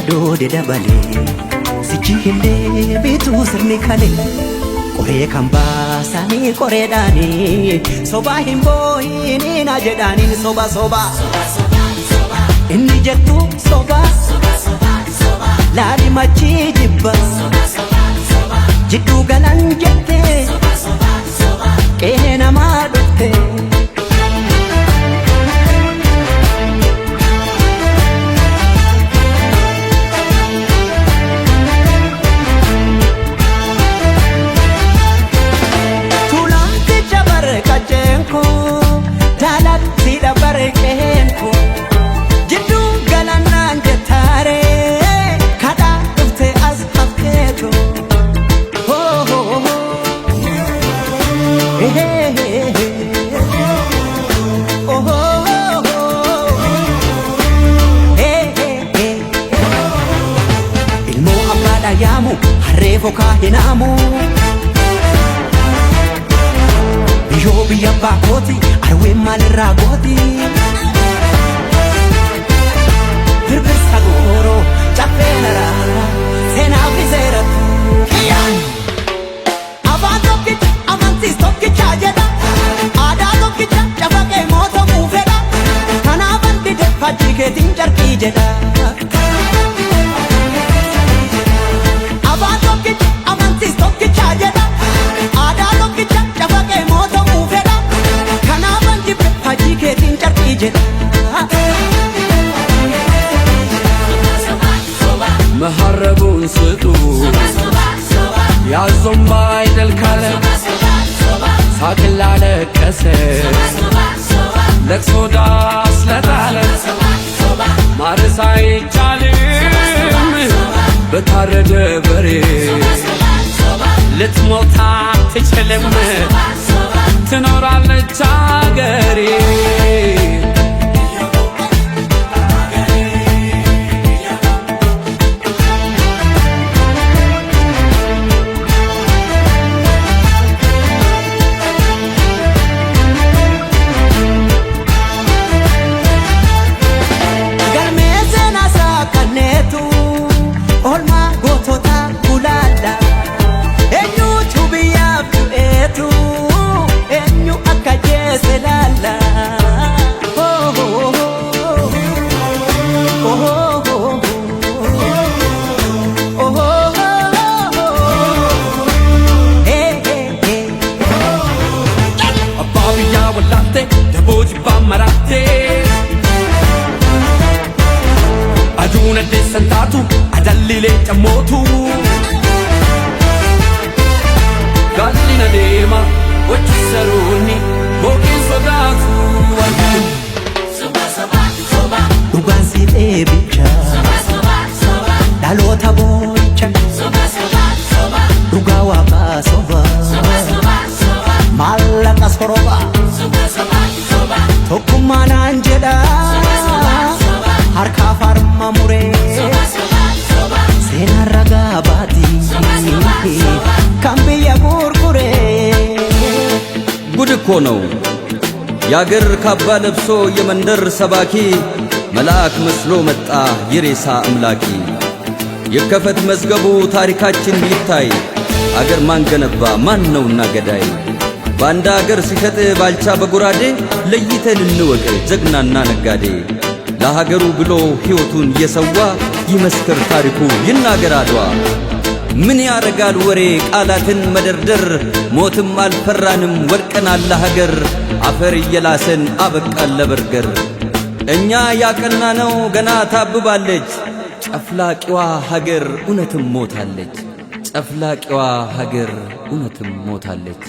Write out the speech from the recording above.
doode dabale sichi hinde bitu sirni kale Kore kan baasani kore dani soba himboini na jedani soba soba inni jettu soba lali machi jibba jiddu galan jette kena madutte Yamu harreefo kaahinamu Biyyoo biyya baakooti arween maalirraa gooti Birbirsa gooroo caffee naraara seenaa fi seeratu kiyyaan Afaan tokkicha amantiis tokkichaa jedha Aadaa tokkicha cafaqee mootamuu fedha Kanaafan dide faajjii keetiin carqii jedha መሐረቡን ስጡ ያዞም ባይደል ካለ ሳቅላ ለቀሰ ለቅሶ ዳስ ለጣለ ማረስ አይቻልም በታረደ በሬ ልትሞት አትችልም ትኖራለች አገሬ Aduna de santatu adallile chamotu Gallina dema wachisaruni bokin sodatu Soba soba soba Dhugaan si dheebicha Soba soba dhaloota boo'icha Soba soba soba dhugaa waaqaa soba Soba maallaqa soroba Soba soba soba tokkummaadhaan jedha harka farma muree seenaan ragaa baati kan biyya gurguree ጉድ እኮ ነው ያገር ካባ ለብሶ የመንደር ሰባኪ መልአክ መስሎ መጣ የሬሳ አምላኪ የከፈት መዝገቡ ታሪካችን ይታይ አገር ማን ገነባ ማን ነውና ገዳይ ባንዳ አገር ሲሸጥ ባልቻ በጉራዴ ለይተን እንወቅ ጀግናና ነጋዴ ለሀገሩ ብሎ ሕይወቱን የሰዋ ይመስክር ታሪኩ ይናገር አድዋ ምን ያረጋል ወሬ ቃላትን መደርደር ሞትም አልፈራንም ወድቀናል ለሀገር አፈር እየላሰን አበቃን ለበርገር እኛ ያቀናነው ገና ታብባለች ጨፍላቂዋ ሀገር እውነትም ሞታለች ጨፍላቂዋ ሀገር እውነትም ሞታለች